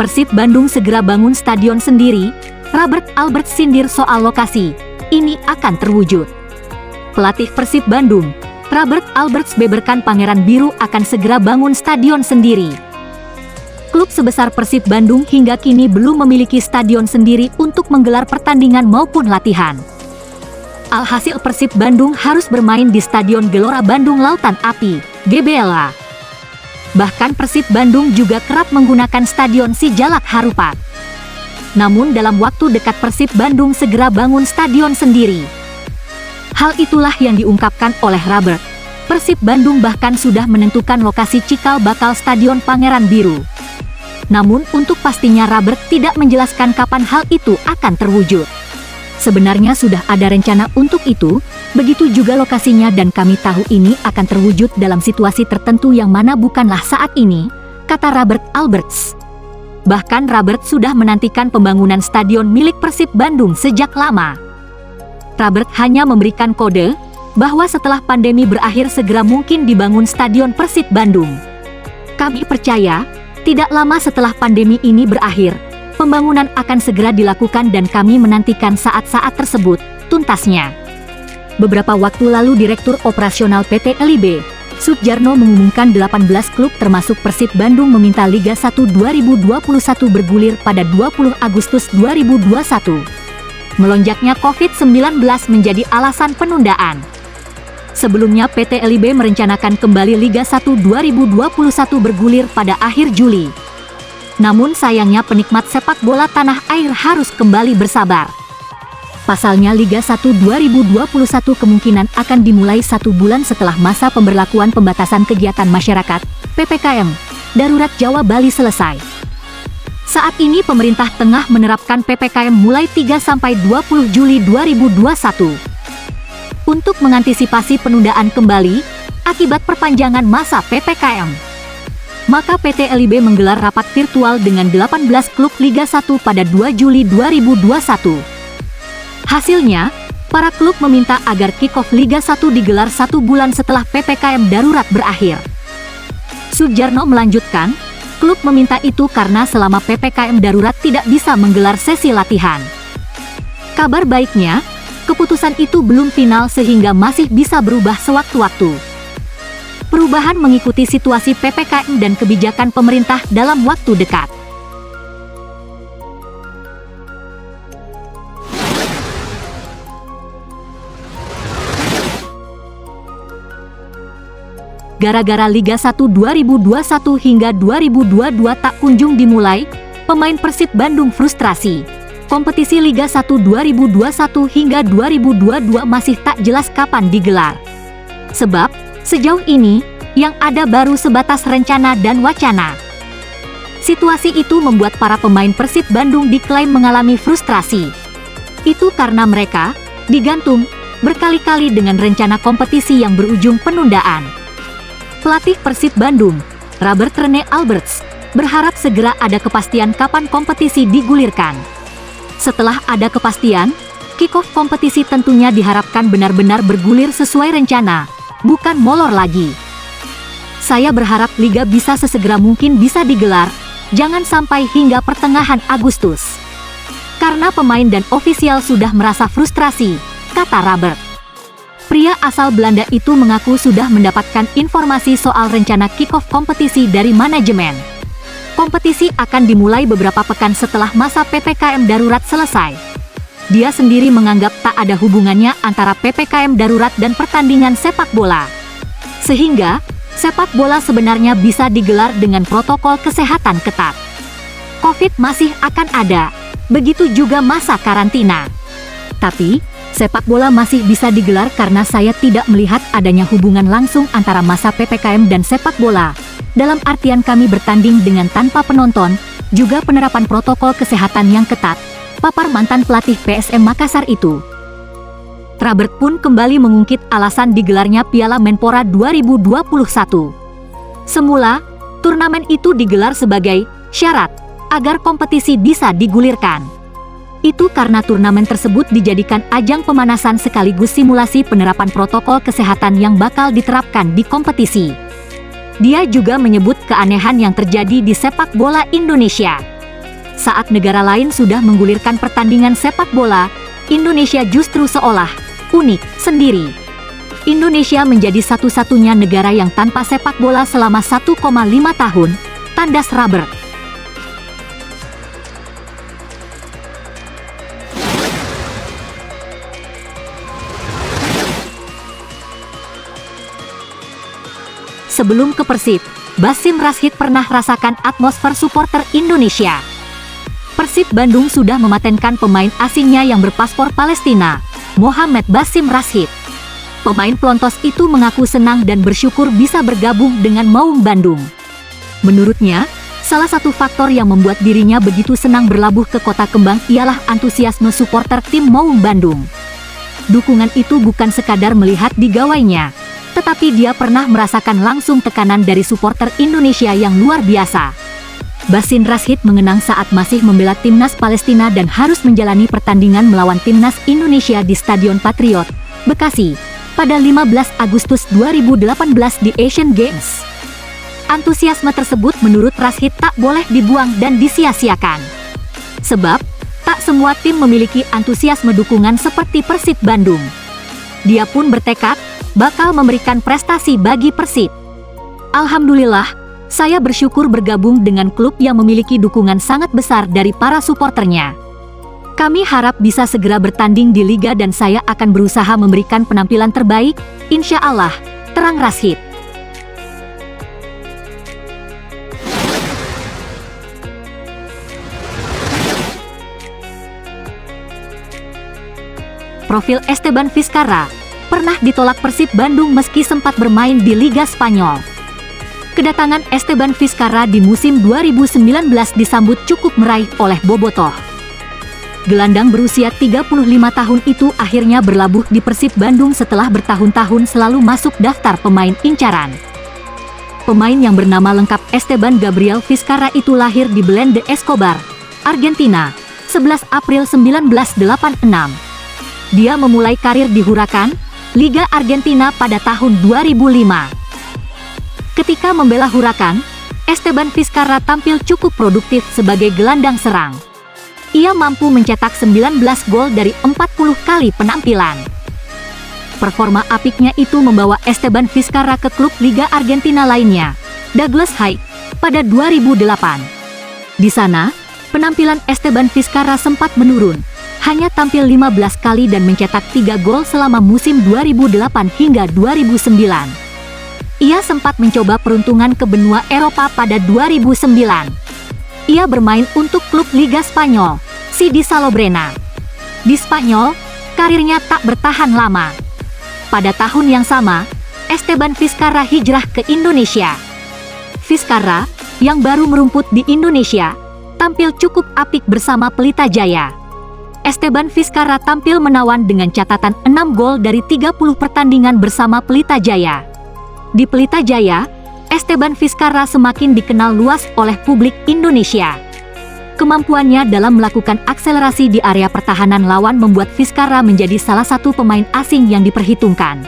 Persib Bandung segera bangun stadion sendiri, Robert Alberts sindir soal lokasi. Ini akan terwujud. Pelatih Persib Bandung, Robert Alberts beberkan Pangeran Biru akan segera bangun stadion sendiri. Klub sebesar Persib Bandung hingga kini belum memiliki stadion sendiri untuk menggelar pertandingan maupun latihan. Alhasil Persib Bandung harus bermain di Stadion Gelora Bandung Lautan Api, GBLA. Bahkan Persib Bandung juga kerap menggunakan Stadion Sijalak Harupat. Namun dalam waktu dekat Persib Bandung segera bangun stadion sendiri. Hal itulah yang diungkapkan oleh Robert. Persib Bandung bahkan sudah menentukan lokasi cikal bakal Stadion Pangeran Biru. Namun untuk pastinya Robert tidak menjelaskan kapan hal itu akan terwujud. Sebenarnya sudah ada rencana untuk itu, begitu juga lokasinya dan kami tahu ini akan terwujud dalam situasi tertentu yang mana bukanlah saat ini, kata Robert Alberts. Bahkan Robert sudah menantikan pembangunan stadion milik Persib Bandung sejak lama. Robert hanya memberikan kode bahwa setelah pandemi berakhir segera mungkin dibangun stadion Persib Bandung. Kami percaya, tidak lama setelah pandemi ini berakhir, pembangunan akan segera dilakukan dan kami menantikan saat-saat tersebut, tuntasnya. Beberapa waktu lalu Direktur Operasional PT LIB, Sutjarno mengumumkan 18 klub termasuk Persib Bandung meminta Liga 1 2021 bergulir pada 20 Agustus 2021. Melonjaknya COVID-19 menjadi alasan penundaan. Sebelumnya PT LIB merencanakan kembali Liga 1 2021 bergulir pada akhir Juli. Namun sayangnya penikmat sepak bola tanah air harus kembali bersabar. Pasalnya Liga 1 2021 kemungkinan akan dimulai 1 bulan setelah masa pemberlakuan pembatasan kegiatan masyarakat, PPKM, darurat Jawa Bali selesai. Saat ini pemerintah tengah menerapkan PPKM mulai 3–20 Juli 2021. Untuk mengantisipasi penundaan kembali, akibat perpanjangan masa PPKM. Maka PT LIB menggelar rapat virtual dengan 18 klub Liga 1 pada 2 Juli 2021. Hasilnya, para klub meminta agar kick-off Liga 1 digelar 1 bulan setelah PPKM darurat berakhir. Sutjarno melanjutkan, klub meminta itu karena selama PPKM darurat tidak bisa menggelar sesi latihan. Kabar baiknya, keputusan itu belum final sehingga masih bisa berubah sewaktu-waktu. Perubahan mengikuti situasi PPKM dan kebijakan pemerintah dalam waktu dekat. Gara-gara Liga 1 2021 hingga 2022 tak kunjung dimulai, pemain Persib Bandung frustrasi. Kompetisi Liga 1 2021 hingga 2022 masih tak jelas kapan digelar. Sebab, sejauh ini, yang ada baru sebatas rencana dan wacana. Situasi itu membuat para pemain Persib Bandung diklaim mengalami frustrasi. Itu karena mereka digantung berkali-kali dengan rencana kompetisi yang berujung penundaan. Pelatih Persib Bandung, Robert Rene Alberts, berharap segera ada kepastian kapan kompetisi digulirkan. Setelah ada kepastian, kick-off kompetisi tentunya diharapkan benar-benar bergulir sesuai rencana, bukan molor lagi. Saya berharap Liga bisa sesegera mungkin bisa digelar, jangan sampai hingga pertengahan Agustus. Karena pemain dan ofisial sudah merasa frustrasi, kata Robert. Pria asal Belanda itu mengaku sudah mendapatkan informasi soal rencana kick-off kompetisi dari manajemen. Kompetisi akan dimulai beberapa pekan setelah masa PPKM darurat selesai. Dia sendiri menganggap tak ada hubungannya antara PPKM darurat dan pertandingan sepak bola. Sehingga, sepak bola sebenarnya bisa digelar dengan protokol kesehatan ketat. COVID masih akan ada, begitu juga masa karantina. Tapi, sepak bola masih bisa digelar karena saya tidak melihat adanya hubungan langsung antara masa PPKM dan sepak bola. Dalam artian kami bertanding dengan tanpa penonton, juga penerapan protokol kesehatan yang ketat, papar mantan pelatih PSM Makassar itu. Robert pun kembali mengungkit alasan digelarnya Piala Menpora 2021. Semula, turnamen itu digelar sebagai syarat agar kompetisi bisa digulirkan. Itu karena turnamen tersebut dijadikan ajang pemanasan sekaligus simulasi penerapan protokol kesehatan yang bakal diterapkan di kompetisi. Dia juga menyebut keanehan yang terjadi di sepak bola Indonesia. Saat negara lain sudah menggulirkan pertandingan sepak bola, Indonesia justru seolah unik sendiri. Indonesia menjadi satu-satunya negara yang tanpa sepak bola selama 1,5 tahun, tandas Rabert. Sebelum ke Persib, Basim Rashid pernah rasakan atmosfer supporter Indonesia. Persib Bandung sudah mematenkan pemain asingnya yang berpaspor Palestina, Mohamed Basim Rashid. Pemain pelontos itu mengaku senang dan bersyukur bisa bergabung dengan Maung Bandung. Menurutnya, salah satu faktor yang membuat dirinya begitu senang berlabuh ke Kota Kembang ialah antusiasme supporter tim Maung Bandung. Dukungan itu bukan sekadar melihat di gawainya, tetapi dia pernah merasakan langsung tekanan dari supporter Indonesia yang luar biasa. Basim Rashid mengenang saat masih membela timnas Palestina dan harus menjalani pertandingan melawan timnas Indonesia di Stadion Patriot, Bekasi, pada 15 Agustus 2018 di Asian Games. Antusiasme tersebut menurut Rashid tak boleh dibuang dan disia-siakan. Sebab, tak semua tim memiliki antusiasme dukungan seperti Persib Bandung. Dia pun bertekad bakal memberikan prestasi bagi Persib. Alhamdulillah, saya bersyukur bergabung dengan klub yang memiliki dukungan sangat besar dari para suporternya. Kami harap bisa segera bertanding di Liga dan saya akan berusaha memberikan penampilan terbaik, insya Allah, terang Rashid. Profil Esteban Vizcarra pernah ditolak Persib Bandung meski sempat bermain di Liga Spanyol. Kedatangan Esteban Vizcarra di musim 2019 disambut cukup meraih oleh bobotoh. Gelandang berusia 35 tahun itu akhirnya berlabuh di Persib Bandung setelah bertahun-tahun selalu masuk daftar pemain incaran. Pemain yang bernama lengkap Esteban Gabriel Vizcarra itu lahir di Belén de Escobar, Argentina, 11 April 1986. Dia memulai karir di Huracan, Liga Argentina pada tahun 2005. Ketika membela Huracan, Esteban Vizcarra tampil cukup produktif sebagai gelandang serang. Ia mampu mencetak 19 gol dari 40 kali penampilan. Performa apiknya itu membawa Esteban Vizcarra ke klub Liga Argentina lainnya, Douglas Haig, pada 2008. Di sana, penampilan Esteban Vizcarra sempat menurun, hanya tampil 15 kali dan mencetak 3 gol selama musim 2008 hingga 2009. Ia sempat mencoba peruntungan ke benua Eropa pada 2009. Ia bermain untuk klub Liga Spanyol, CD Salobreña. Di Spanyol, karirnya tak bertahan lama. Pada tahun yang sama, Esteban Vizcarra hijrah ke Indonesia. Vizcarra, yang baru merumput di Indonesia, tampil cukup apik bersama Pelita Jaya. Esteban Vizcarra tampil menawan dengan catatan 6 gol dari 30 pertandingan bersama Pelita Jaya. Di Pelita Jaya, Esteban Vizcarra semakin dikenal luas oleh publik Indonesia. Kemampuannya dalam melakukan akselerasi di area pertahanan lawan membuat Vizcarra menjadi salah satu pemain asing yang diperhitungkan.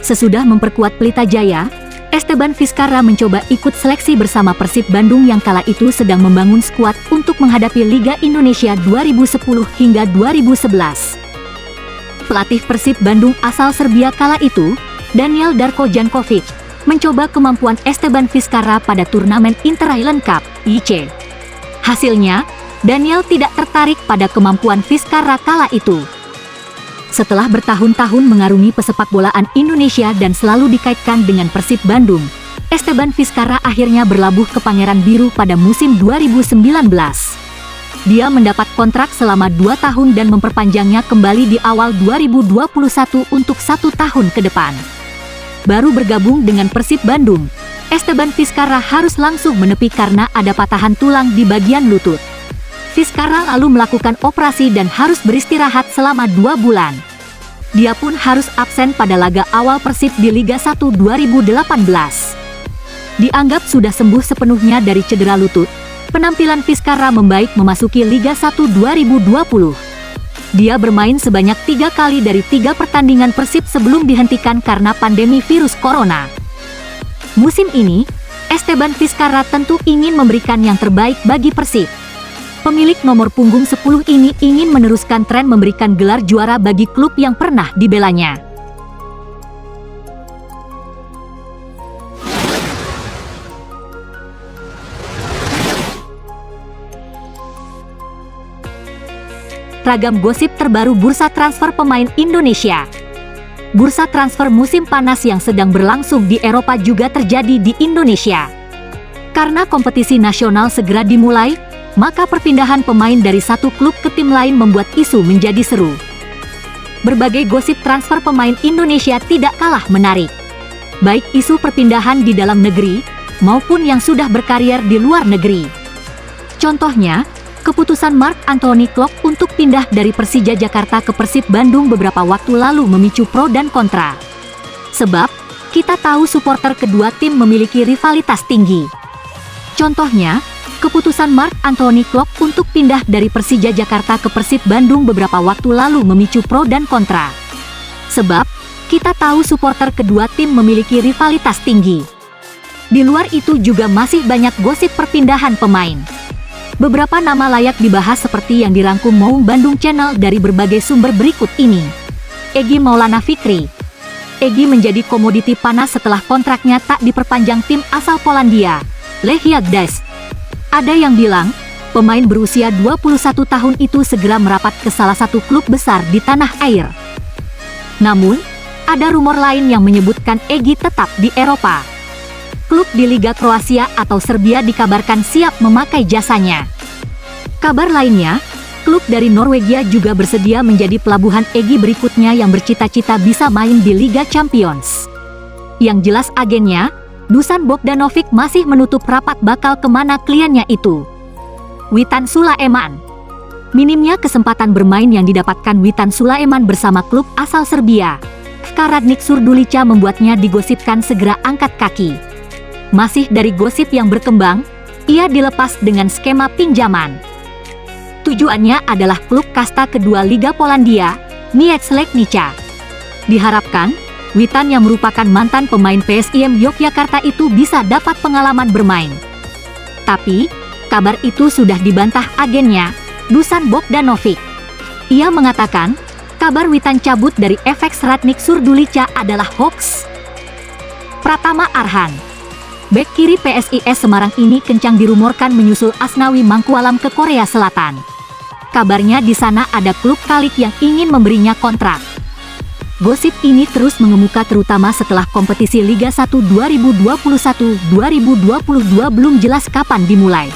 Sesudah memperkuat Pelita Jaya, Esteban Vizcarra mencoba ikut seleksi bersama Persib Bandung yang kala itu sedang membangun skuad untuk menghadapi Liga Indonesia 2010 hingga 2011. Pelatih Persib Bandung asal Serbia kala itu, Daniel Darko Jankovic, mencoba kemampuan Esteban Vizcarra pada turnamen Inter-Island Cup, IC. Hasilnya, Daniel tidak tertarik pada kemampuan Vizcarra kala itu. Setelah bertahun-tahun mengarungi pesepak bolaan Indonesia dan selalu dikaitkan dengan Persib Bandung, Esteban Vizcarra akhirnya berlabuh ke Pangeran Biru pada musim 2019. Dia mendapat kontrak selama 2 tahun dan memperpanjangnya kembali di awal 2021 untuk 1 tahun ke depan. Baru bergabung dengan Persib Bandung, Esteban Vizcarra harus langsung menepi karena ada patahan tulang di bagian lutut. Vizcarra lalu melakukan operasi dan harus beristirahat selama 2 bulan. Dia pun harus absen pada laga awal Persib di Liga 1 2018. Dianggap sudah sembuh sepenuhnya dari cedera lutut, penampilan Vizcarra membaik memasuki Liga 1 2020. Dia bermain sebanyak 3 kali dari 3 pertandingan Persib sebelum dihentikan karena pandemi virus corona. Musim ini, Esteban Vizcarra tentu ingin memberikan yang terbaik bagi Persib. Pemilik nomor punggung 10 ini ingin meneruskan tren memberikan gelar juara bagi klub yang pernah dibelanya. Ragam gosip terbaru bursa transfer pemain Indonesia. Bursa transfer musim panas yang sedang berlangsung di Eropa juga terjadi di Indonesia. Karena kompetisi nasional segera dimulai, maka perpindahan pemain dari satu klub ke tim lain membuat isu menjadi seru. Berbagai gosip transfer pemain Indonesia tidak kalah menarik. Baik isu perpindahan di dalam negeri, maupun yang sudah berkarier di luar negeri. Contohnya, keputusan Marc Anthony Klok untuk pindah dari Persija Jakarta ke Persib Bandung beberapa waktu lalu memicu pro dan kontra. Sebab, kita tahu supporter kedua tim memiliki rivalitas tinggi. Contohnya, keputusan Marc Anthony Klok untuk pindah dari Persija Jakarta ke Persib Bandung beberapa waktu lalu memicu pro dan kontra. Sebab, kita tahu supporter kedua tim memiliki rivalitas tinggi. Di luar itu juga masih banyak gosip perpindahan pemain. Beberapa nama layak dibahas seperti yang dirangkum Maung Bandung Channel dari berbagai sumber berikut ini. Egy Maulana Fikri. Egy menjadi komoditi panas setelah kontraknya tak diperpanjang tim asal Polandia, Lechia Gdańsk. Ada yang bilang, pemain berusia 21 tahun itu segera merapat ke salah satu klub besar di tanah air. Namun, ada rumor lain yang menyebutkan Egy tetap di Eropa. Klub di Liga Kroasia atau Serbia dikabarkan siap memakai jasanya. Kabar lainnya, klub dari Norwegia juga bersedia menjadi pelabuhan Egy berikutnya yang bercita-cita bisa main di Liga Champions. Yang jelas agennya, Dusan Bogdanovic masih menutup rapat bakal kemana kliennya itu. Witan Sulaiman. Minimnya kesempatan bermain yang didapatkan Witan Sulaiman bersama klub asal Serbia, FK Radnik Surdulica membuatnya digosipkan segera angkat kaki. Masih dari gosip yang berkembang, ia dilepas dengan skema pinjaman. Tujuannya adalah klub kasta kedua Liga Polandia, Miedź Legnica. Diharapkan, Witan yang merupakan mantan pemain PSIM Yogyakarta itu bisa dapat pengalaman bermain. Tapi, kabar itu sudah dibantah agennya, Dusan Bogdanovic. Ia mengatakan, kabar Witan cabut dari FX Radnik Surdulica adalah hoax. Pratama Arhan. Bek kiri PSIS Semarang ini kencang dirumorkan menyusul Asnawi Mangkualam ke Korea Selatan. Kabarnya di sana ada klub Kalik yang ingin memberinya kontrak. Gosip ini terus mengemuka terutama setelah kompetisi Liga 1 2021-2022 belum jelas kapan dimulai.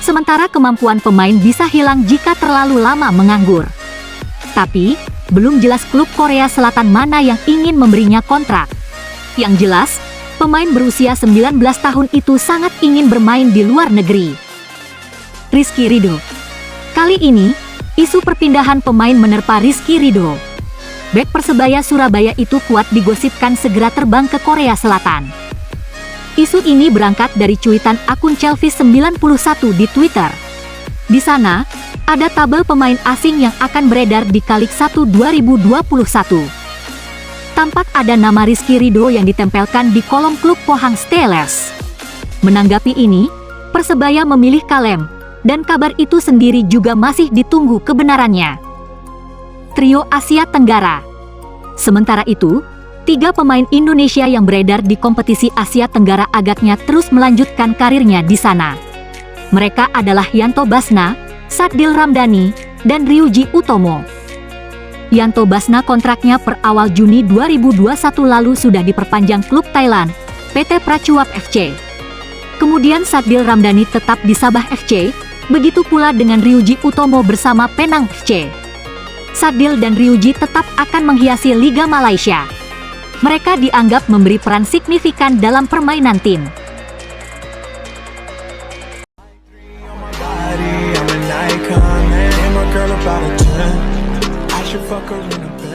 Sementara kemampuan pemain bisa hilang jika terlalu lama menganggur. Tapi, belum jelas klub Korea Selatan mana yang ingin memberinya kontrak. Yang jelas, pemain berusia 19 tahun itu sangat ingin bermain di luar negeri. Rizky Ridho. Kali ini, isu perpindahan pemain menerpa Rizky Ridho. Bek Persebaya Surabaya itu kuat digosipkan segera terbang ke Korea Selatan. Isu ini berangkat dari cuitan akun Chelvis91 di Twitter. Di sana, ada tabel pemain asing yang akan beredar di Kalik 1 2021. Tampak ada nama Rizky Ridho yang ditempelkan di kolom klub Pohang Steelers. Menanggapi ini, Persebaya memilih kalem, dan kabar itu sendiri juga masih ditunggu kebenarannya. Trio Asia Tenggara. Sementara itu, 3 pemain Indonesia yang beredar di kompetisi Asia Tenggara agaknya terus melanjutkan karirnya di sana. Mereka adalah Yanto Basna, Sadil Ramdhani, dan Ryuji Utomo. Yanto Basna kontraknya per awal Juni 2021 lalu sudah diperpanjang klub Thailand, PT Prachuap FC. Kemudian Sadil Ramdhani tetap di Sabah FC, begitu pula dengan Ryuji Utomo bersama Penang FC. Sadil dan Ryuji tetap akan menghiasi Liga Malaysia. Mereka dianggap memberi peran signifikan dalam permainan tim. Fuck her in the bed.